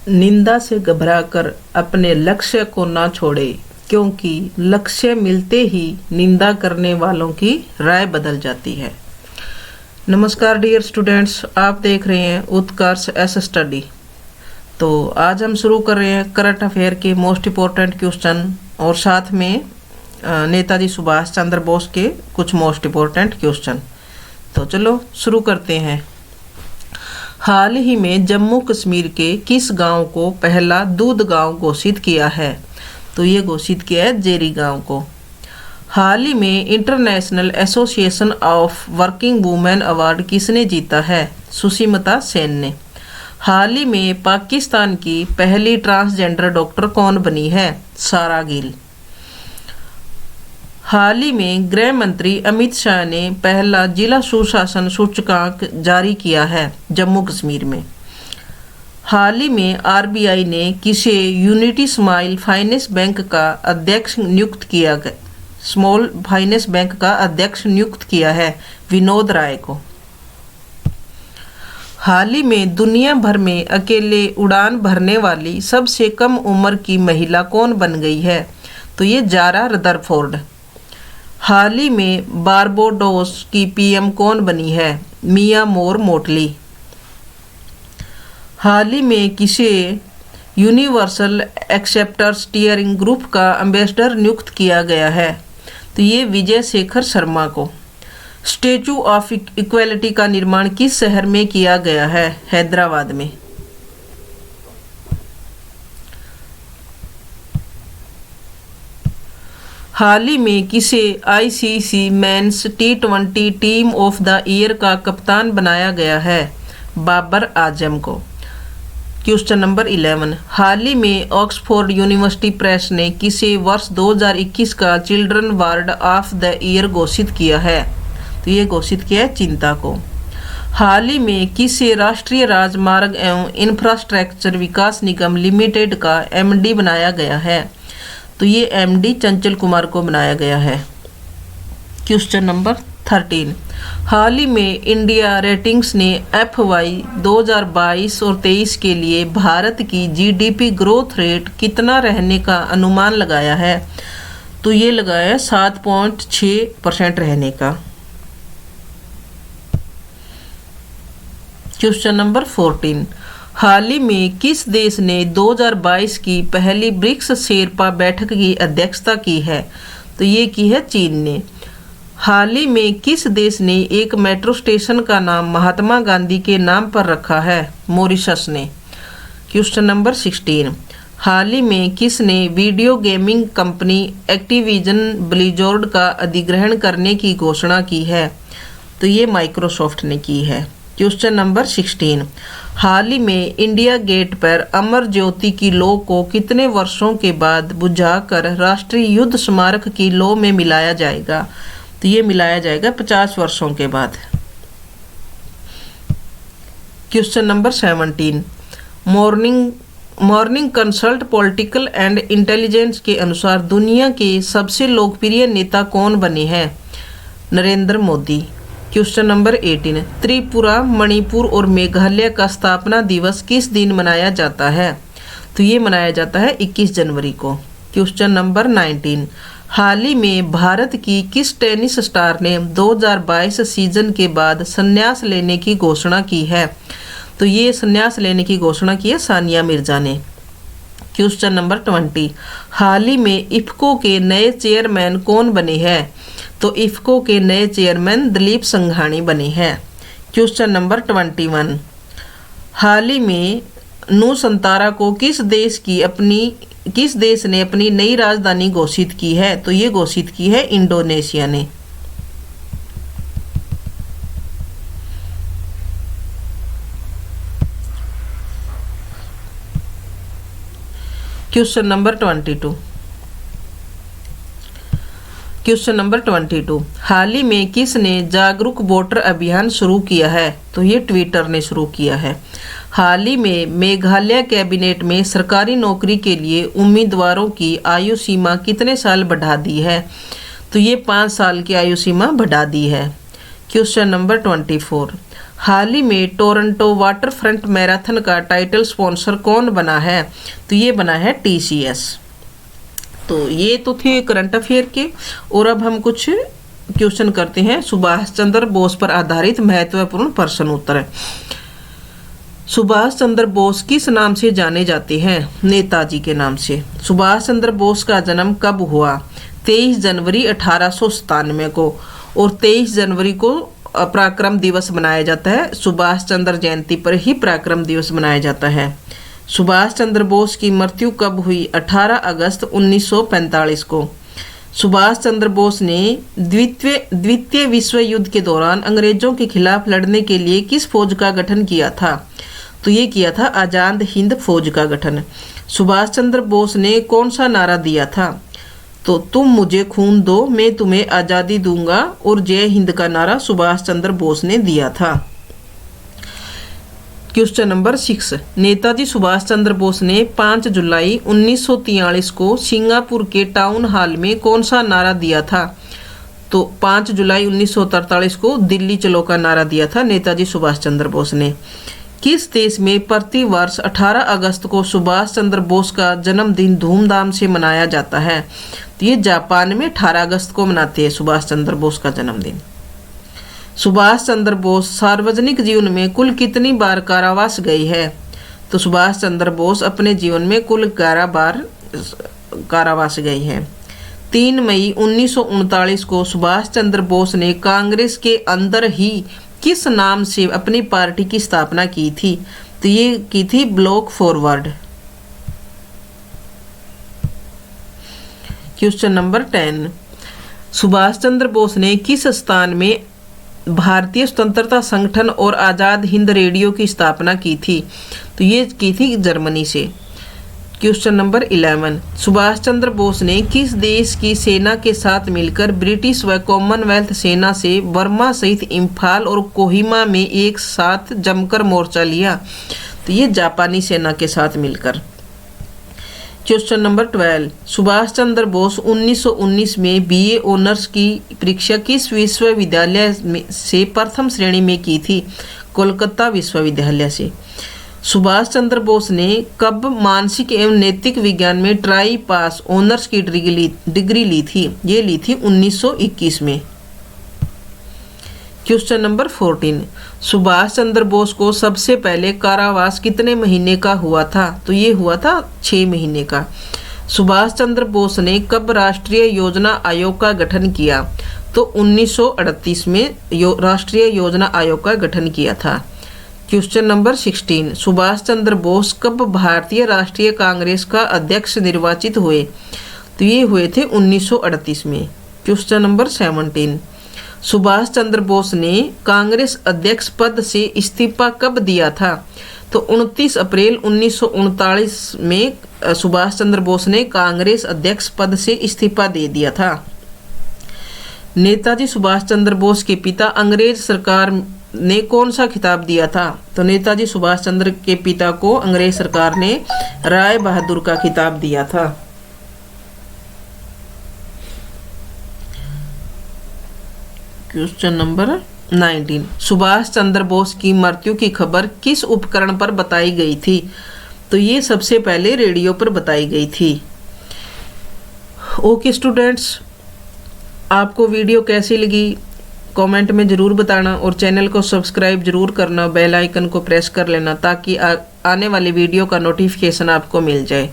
निंदा से घबराकर अपने लक्ष्य को ना छोड़े, क्योंकि लक्ष्य मिलते ही निंदा करने वालों की राय बदल जाती है। नमस्कार डियर स्टूडेंट्स, आप देख रहे हैं उत्कर्ष एस स्टडी। तो आज हम शुरू कर रहे हैं करंट अफेयर के मोस्ट इम्पोर्टेंट क्वेश्चन और साथ में नेताजी सुभाष चंद्र बोस के कुछ मोस्ट इम्पोर्टेंट क्वेश्चन। तो चलो शुरू करते हैं। हाल ही में जम्मू कश्मीर के किस गांव को पहला दूध गांव घोषित किया है? तो ये घोषित किया है जेरी गांव को। हाल ही में international association of working women award किसने जीता है? सुष्मिता सेन ने। हाल ही में पाकिस्तान की पहली ट्रांसजेंडर डॉक्टर कौन बनी है? सारा गिल। हाल ही में गृह मंत्री अमित शाह ने पहला जिला सुशासन सूचकांक जारी किया है जम्मू कश्मीर में। हाल ही में आरबीआई ने किसे यूनिटी स्मॉल फाइनेंस बैंक का अध्यक्ष नियुक्त किया गया? स्मॉल फाइनेंस बैंक का अध्यक्ष नियुक्त किया है विनोद राय को। हाल ही में दुनिया भर में अकेले उड़ान भरने वाली सबसे कम उम्र की महिला कौन बन गई है? तो ये जारा रदरफोर्ड। हाल ही में बारबाडोस की पीएम कौन बनी है? मिया मोर मोटली। हाल ही में किसे यूनिवर्सल एक्सेप्टर स्टीयरिंग ग्रुप का एम्बेसडर नियुक्त किया गया है? तो ये विजय शेखर शर्मा को। स्टैचू ऑफ इक्वालिटी का निर्माण किस शहर में किया गया है? हैदराबाद में। हाल ही में किसे ICC men's T20 team of the year का कप्तान बनाया गया है? बाबर आजम को। Question number 11। हाल ही में ऑक्सफोर्ड यूनिवर्सिटी प्रेस ने किसे वर्ष 2021 का children ward of the year घोषित किया है? तो ये घोषित किया है चिंता को। हाल ही में किसे राष्ट्रीय राजमार्ग एवं इंफ्रास्ट्रक्चर विकास निगम लिमिटेड का एमडी बनाया गया है? तो ये एमडी चंचल कुमार को बनाया गया है। Question number 13। हाल ही में इंडिया रेटिंग्स ने FY 2022 और 23 के लिए भारत की जीडीपी ग्रोथ रेट कितना रहने का अनुमान लगाया है? तो ये लगाया है 7.6% रहने का। Question number 14। हाल ही में किस देश ने 2022 की पहली ब्रिक्स शेरपा बैठक की अध्यक्षता की है? तो ये की है चीन ने। हाल ही में किस देश ने एक मेट्रो स्टेशन का नाम महात्मा गांधी के नाम पर रखा है? मॉरिशस ने। Question number 16। हाल ही में किसने video gaming company Activision Blizzard का अधिग्रहण करने की घोषणा की है? तो ये माइक्रोसॉफ्ट ने की है। Question number 16। हाल ही में इंडिया गेट पर अमर ज्योति की लौ को कितने वर्षों के बाद बुझाकर राष्ट्रीय युद्ध स्मारक की लौ में मिलाया जाएगा? तो ये मिलाया जाएगा 50 वर्षों के बाद। Question number 17। Morning consult political and intelligence के अनुसार दुनिया के सबसे लोकप्रिय नेता कौन बने हैं? नरेंद्र मोदी। Question number 18। त्रिपुरा, मणिपुर और मेघालय का स्थापना दिवस किस दिन मनाया जाता है? तो ये मनाया जाता है 21 जनवरी को। Question number 19। हाल ही में भारत की किस टेनिस स्टार ने 2022 सीजन के बाद संन्यास लेने की घोषणा की है? तो ये संन्यास लेने की घोषणा की है सानिया मिर्जा ने। Question number 20। हाल ही में इफ्को के नए चेयरमैन कौन बने हैं? तो इफ्को के नए चेयरमैन दिलीप संघानी बने हैं। Question number 21। हाल ही में नुसंतारा को किस देश ने अपनी नई राजधानी घोषित की है? तो ये घोषित की है इंडोनेशिया ने। Question number 22। Question number 22। हाल ही में किसने जागरूक वोटर अभियान शुरू किया है? तो ये ट्विटर ने शुरू किया है। हाल ही में मेघालय कैबिनेट में सरकारी नौकरी के लिए उम्मीदवारों की आयु सीमा कितने साल बढ़ा दी है? तो ये 5 साल की आयु सीमा बढ़ा दी है। Question number 24। हाल ही में टोरंटो वाटरफ्रंट मैराथन का टाइटल स्पॉन्सर कौन बना है? तो ये बना है TCS। तो ये तो थे करंट अफेयर के, और अब हम कुछ क्वेश्चन करते हैं सुभाष चंद्र बोस पर आधारित महत्वपूर्ण प्रश्न उत्तर। सुभाष चंद्र बोस किस नाम से जाने जाते हैं? नेताजी के नाम से। सुभाष चंद्र बोस का जन्म कब हुआ? 23 जनवरी 1897 को, और 23 जनवरी को पराक्रम दिवस मनाया जाता है। सुभाष चंद्र जयंती पर ही पराक्रम दिवस मनाया जाता है। सुभाष चंद्र बोस की मृत्यु कब हुई? 18 अगस्त 1945 को। सुभाष चंद्र बोस ने द्वितीय विश्व युद्ध के दौरान अंग्रेजों के खिलाफ लड़ने के लिए किस फौज का गठन किया था? तो ये किया था आजाद हिंद फौज का गठन। सुभाष चंद्र बोस ने कौन सा नारा दिया था? तो तुम मुझे खून दो, मैं तुम्हें आज़ादी दूंगा, और जय हिंद का नारा सुभाष चंद्र बोस ने दिया था। क्वेश्चन नंबर 6, नेताजी सुभाष चंद्र बोस ने 5 जुलाई 1943 को सिंगापुर के टाउन हॉल में कौन सा नारा दिया था? तो 5 जुलाई 1943 को दिल्ली चलो का नारा दिया था नेताजी सुभाष चंद्र बोस ने। किस देश में प्रति वर्ष 18 अगस्त को सुभाष चंद्र बोस का जन्मदिन धूमधाम से मनाया जाता है? तो ये जापान में 18 अगस्त को मनाते हैं सुभाष चंद्र बोस का जन्मदिन। सुभाष चंद्र बोस सार्वजनिक जीवन में कुल कितनी बार कारावास गए हैं? तो सुभाष चंद्र बोस अपने जीवन में कुल 11 बार कारावास गए हैं। 3 मई 1939 को सुभाष चंद्र बोस ने कांग्रेस के अंदर ही किस नाम से अपनी पार्टी की स्थापना की थी? तो ये की थी block forward. Question number 10, Subhash Chandra Bose ने किस स्थान में भारतीय स्वतंत्रता संगठन और आज़ाद हिंद रेडियो की स्थापना की थी? तो ये की थी जर्मनी से। क्वेश्चन नंबर 11, सुभाष चंद्र बोस ने किस देश की सेना के साथ मिलकर ब्रिटिश व कॉमनवेल्थ सेना से बर्मा सहित इम्फाल और कोहिमा में एक साथ जमकर मोर्चा लिया? तो ये जापानी सेना के साथ मिलकर। क्वेश्चन नंबर 12, सुभाष चंद्र बोस 1919 में BA ऑनर्स की परीक्षा किस विश्वविद्यालय से प्रथम श्रेणी में की थी? कोलकाता विश्वविद्यालय से। सुभाष चंद्र बोस ने कब मानसिक एवं नैतिक विज्ञान में ट्राई पास ऑनर्स की डिग्री ली थी? ये ली थी 1921 में। क्वेश्चन नंबर 14, सुभाष चंद्र बोस को सबसे पहले कारावास कितने महीने का हुआ था? तो ये हुआ था 6 महीने का। सुभाष चंद्र बोस ने कब राष्ट्रीय योजना आयोग का गठन किया? तो 1938 में राष्ट्रीय योजना आयोग का गठन किया था। क्वेश्चन नंबर 16, सुभाष चंद्र बोस कब भारतीय राष्ट्रीय कांग्रेस का अध्यक्ष निर्वाचित हुए? तो ये हुए थे 1938 में। क्वेश्चन नंबर 17, सुभाष चंद्र बोस ने कांग्रेस अध्यक्ष पद से इस्तीफा कब दिया था? तो 29 अप्रैल 1939 में सुभाष चंद्र बोस ने कांग्रेस अध्यक्ष पद से इस्तीफा दे दिया था। नेताजी सुभाष चंद्र बोस के पिता अंग्रेज सरकार ने कौन सा खिताब दिया था? तो नेताजी सुभाष चंद्र के पिता को अंग्रेज सरकार ने राय बहादुर का खिताब दिया था। क्वेश्चन नंबर 19, सुभाष चंद्र बोस की मृत्यु की खबर किस उपकरण पर बताई गई थी? तो ये सबसे पहले रेडियो पर बताई गई थी। ओके स्टूडेंट्स, आपको वीडियो कैसी लगी कमेंट में ज़रूर बताना, और चैनल को सब्सक्राइब जरूर करना, बेल आइकन को प्रेस कर लेना ताकि आने वाली वीडियो का नोटिफिकेशन आपको मिल जाए।